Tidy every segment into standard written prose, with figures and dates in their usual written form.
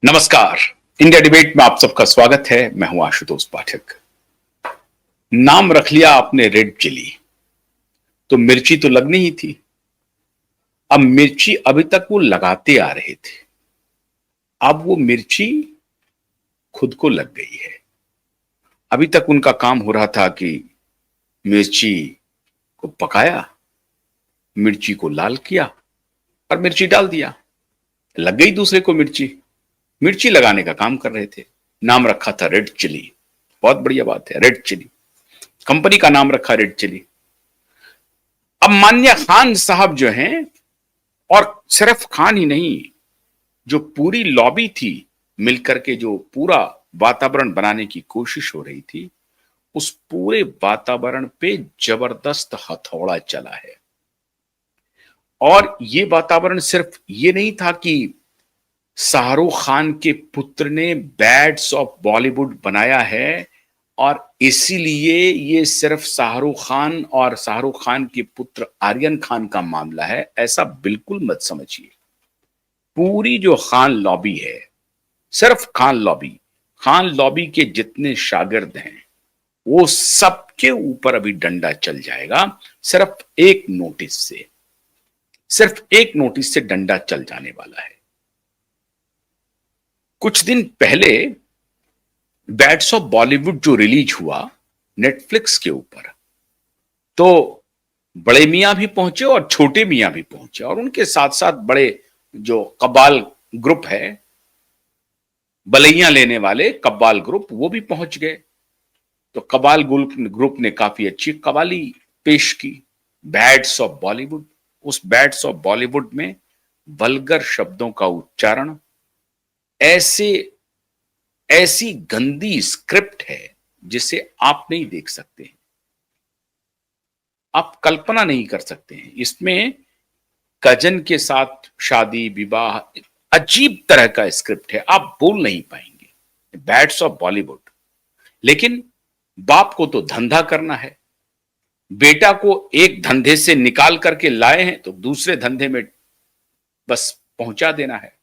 नमस्कार। India debate में आप सबका स्वागत है। मैं हूं आशुतोष पाठक। नाम रख लिया आपने रेड चिली, तो मिर्ची तो लगनी ही थी। अब मिर्ची अभी तक वो लगाते आ रहे थे, अब वो मिर्ची खुद को लग गई है। अभी तक उनका काम हो रहा था कि मिर्ची को पकाया, मिर्ची को लाल किया और मिर्ची डाल दिया, लग गई दूसरे को मिर्ची। मिर्ची लगाने का काम कर रहे थे। नाम रखा था रेड चिली। बहुत बढ़िया बात है, रेड चिली। कंपनी का नाम रखा रेड चिली। अब मान्य खान साहब जो हैं, और सिर्फ खान ही नहीं, जो पूरी लॉबी थी मिलकर के जो पूरा वातावरण बनाने की कोशिश हो रही थी, उस पूरे वातावरण पे जबरदस्त हथौड़ा चला है। और ये वातावरण सिर्फ ये नहीं था कि शाहरुख खान के पुत्र ने बैड्स ऑफ बॉलीवुड बनाया है और इसीलिए ये सिर्फ शाहरुख खान और शाहरुख खान के पुत्र आर्यन खान का मामला है, ऐसा बिल्कुल मत समझिए। पूरी जो खान लॉबी है, सिर्फ खान लॉबी के जितने शागिर्द हैं, वो सबके ऊपर अभी डंडा चल जाएगा। सिर्फ एक नोटिस से डंडा चल जाने वाला है। कुछ दिन पहले बैड्स ऑफ बॉलीवुड जो रिलीज हुआ नेटफ्लिक्स के ऊपर, तो बड़े मियां भी पहुंचे और छोटे मियां भी पहुंचे, और उनके साथ साथ बड़े जो कब्बाल ग्रुप है, बलैया लेने वाले कब्बाल ग्रुप, वो भी पहुंच गए। तो कब्बाल ग्रुप ने काफी अच्छी कव्वाली पेश की, बैड्स ऑफ बॉलीवुड। उस बैड्स ऑफ बॉलीवुड में वल्गर शब्दों का उच्चारण, ऐसे ऐसी गंदी स्क्रिप्ट है जिसे आप नहीं देख सकते हैं, आप कल्पना नहीं कर सकते हैं। इसमें कजन के साथ शादी विवाह, अजीब तरह का स्क्रिप्ट है, आप बोल नहीं पाएंगे। Bads of Bollywood. लेकिन बाप को तो धंधा करना है, बेटा को एक धंधे से निकाल करके लाए हैं तो दूसरे धंधे में बस पहुंचा देना है,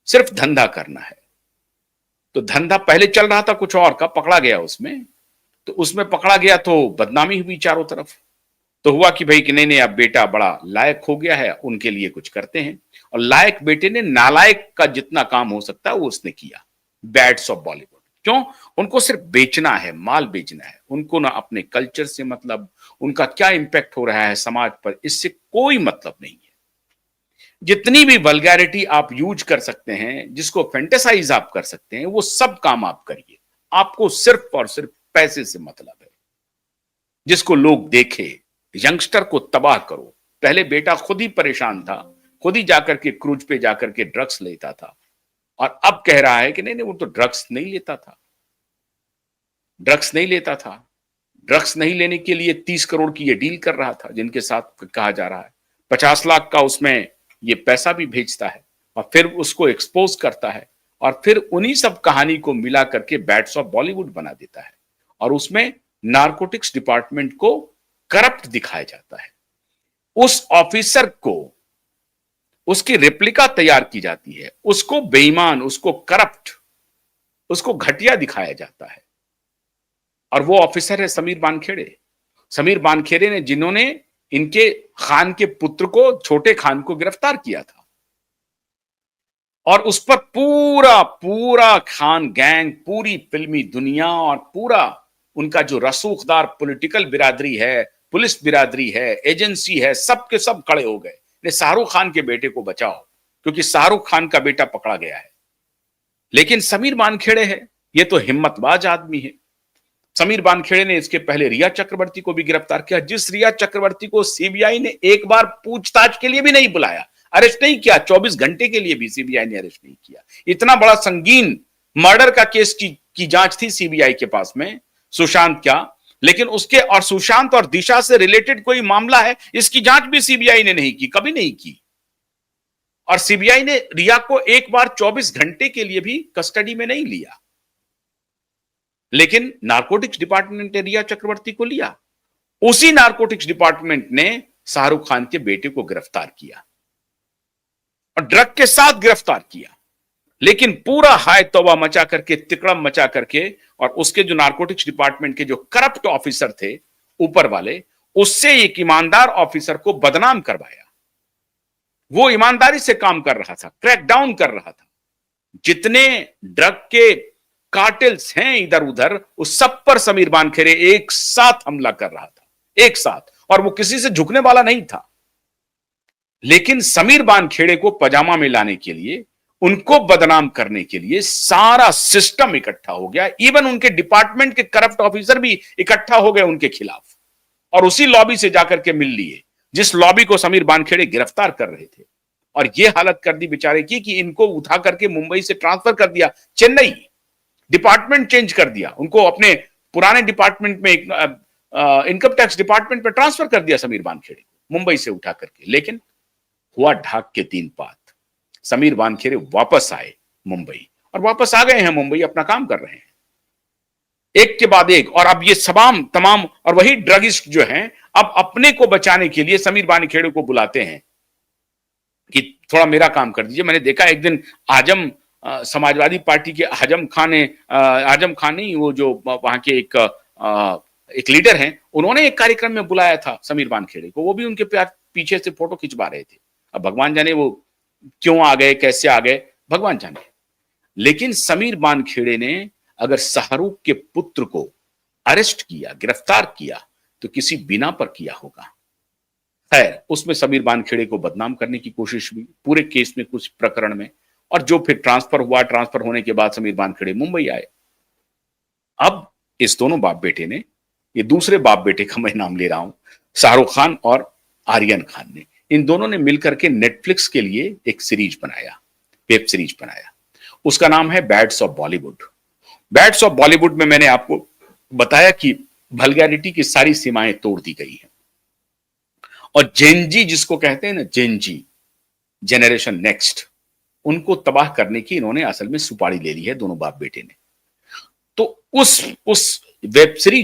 सिर्फ धंधा करना है। तो धंधा पहले चल रहा था कुछ और का, पकड़ा गया उसमें, तो उसमें पकड़ा गया तो बदनामी हुई चारों तरफ। तो हुआ कि भाई कि नहीं नहीं, अब बेटा बड़ा लायक हो गया है, उनके लिए कुछ करते हैं। और लायक बेटे ने नालायक का जितना काम हो सकता है वो उसने किया। Bads of Bollywood. क्यों? उनको सिर्फ बेचना है, माल बेचना है। उनको ना अपने कल्चर से मतलब, उनका क्या इंपैक्ट हो रहा है समाज पर, इससे कोई मतलब नहीं है। जितनी भी वल्गैरिटी आप यूज कर सकते हैं, जिसको फेंटेसाइज आप कर सकते हैं, वो सब काम आप करिए। आपको सिर्फ और सिर्फ पैसे से मतलब है, जिसको लोग देखे। यंगस्टर को तबाह करो। पहले बेटा खुद ही परेशान था, खुद ही जाकर के क्रूज पे जाकर के ड्रग्स लेता था, और अब कह रहा है कि नहीं नहीं, वो तो ड्रग्स नहीं लेता था। ड्रग्स नहीं लेने के लिए 30 करोड़ की ये डील कर रहा था, जिनके साथ कहा जा रहा है 50 लाख का उसमें ये पैसा भी भेजता है, और फिर उसको एक्सपोज करता है, और फिर उन्हीं सब कहानी को मिला करके बैड्स ऑफ बॉलीवुड बना देता है। और उसमें नारकोटिक्स डिपार्टमेंट को करप्ट दिखाया जाता है। उस ऑफिसर को, उसकी रेप्लिका तैयार की जाती है, उसको बेईमान, उसको करप्ट, उसको घटिया दिखाया जाता है। और वो ऑफिसर है समीर बानखेड़े ने, जिन्होंने इनके खान के पुत्र को, छोटे खान को गिरफ्तार किया था, और उस पर पूरा पूरा खान गैंग, पूरी फिल्मी दुनिया और पूरा उनका जो रसूखदार पॉलिटिकल बिरादरी है, पुलिस बिरादरी है, एजेंसी है, सब के सब खड़े हो गए, शाहरुख खान के बेटे को बचाओ, क्योंकि शाहरुख खान का बेटा पकड़ा गया है। लेकिन समीर बानखेड़े है, ये तो हिम्मतबाज आदमी है। समीर बानखेड़े ने इसके पहले रिया चक्रवर्ती को भी गिरफ्तार किया, जिस रिया चक्रवर्ती को सीबीआई ने एक बार पूछताछ के लिए भी नहीं बुलाया, अरेस्ट नहीं किया, 24 घंटे के लिए भी सीबीआई ने अरेस्ट नहीं किया। इतना बड़ा संगीन मर्डर का केस की जांच थी सीबीआई के पास में, सुशांत का, लेकिन उसके और सुशांत और दिशा से रिलेटेड कोई मामला है, इसकी जांच भी सीबीआई ने नहीं की, कभी नहीं की। और सीबीआई ने रिया को एक बार 24 घंटे के लिए भी कस्टडी में नहीं लिया, लेकिन नारकोटिक्स डिपार्टमेंट ने रिया चक्रवर्ती को लिया। उसी नारकोटिक्स डिपार्टमेंट ने शाहरुख खान के बेटे को गिरफ्तार किया, और ड्रग के साथ गिरफ्तार किया। लेकिन पूरा हाय तौबा मचा करके, तिकड़म मचा करके, और उसके जो नारकोटिक्स डिपार्टमेंट के जो करप्ट ऑफिसर थे ऊपर वाले, उससे एक ईमानदार ऑफिसर को बदनाम करवाया। वो ईमानदारी से काम कर रहा था, क्रैकडाउन कर रहा था। जितने ड्रग के कार्टेल्स हैं इधर उधर, उस सब पर समीर वानखेड़े एक साथ हमला कर रहा था, एक साथ, और वो किसी से झुकने वाला नहीं था। लेकिन समीर वानखेड़े को पजामा में लाने के लिए, उनको बदनाम करने के लिए सारा सिस्टम इकट्ठा हो गया। इवन उनके डिपार्टमेंट के करप्ट ऑफिसर भी इकट्ठा हो गए उनके खिलाफ, और उसी लॉबी से जाकर के मिल लिए जिस लॉबी को समीर वानखेड़े गिरफ्तार कर रहे थे। और यह हालत कर दी बेचारे की कि इनको उठा करके मुंबई से ट्रांसफर कर दिया चेन्नई, डिपार्टमेंट चेंज कर दिया, उनको अपने पुराने डिपार्टमेंट में, इनकम टैक्स डिपार्टमेंट में ट्रांसफर कर दिया समीर वानखेड़े को, मुंबई से उठा करके। लेकिन हुआ ढाक के 3 पात, समीर वानखेड़े वापस आए मुंबई, और वापस आ गए हैं मुंबई, अपना काम कर रहे हैं एक के बाद एक। और अब ये तमाम और वही ड्रगिस्ट जो हैं, अब अपने को बचाने के लिए समीर वानखेड़े को बुलाते हैं कि थोड़ा मेरा काम कर दीजिए। मैंने देखा एक दिन आजम समाजवादी पार्टी के आजम खान नहीं, वो जो वहां के एक लीडर हैं, उन्होंने एक कार्यक्रम में बुलाया था समीर वानखेड़े को। वो भी उनके पीछे से फोटो खिंचवा रहे थे। अब भगवान जाने वो क्यों आ गए, कैसे आ गए, भगवान जाने। लेकिन समीर वानखेड़े ने अगर शाहरुख के पुत्र को अरेस्ट किया, गिरफ्तार किया, तो किसी बिना पर किया होगा। खैर, उसमें समीर वानखेड़े को बदनाम करने की कोशिश हुई पूरे केस में, कुछ प्रकरण में, और जो फिर ट्रांसफर हुआ, ट्रांसफर होने के बाद समीर वानखेड़े मुंबई आए। अब इस दोनों बाप बेटे ने, ये दूसरे बाप बेटे का मैं नाम ले रहा हूं, शाहरुख खान और आर्यन खान ने, इन दोनों ने मिलकर के नेटफ्लिक्स के लिए एक सीरीज बनाया, वेब सीरीज बनाया। उसका नाम है Bads of Bollywood. Bads of Bollywood में मैंने आपको बताया कि वल्गैरिटी की सारी सीमाएं तोड़ दी गई हैं, और जेनजी जिसको कहते हैं ना, जेनजी जेनरेशन नेक्स्ट, उनको तबाह करने की इन्होंने असल में सुपारी ले ली है दोनों बाप बेटे ने। तो उस वेब सीरीज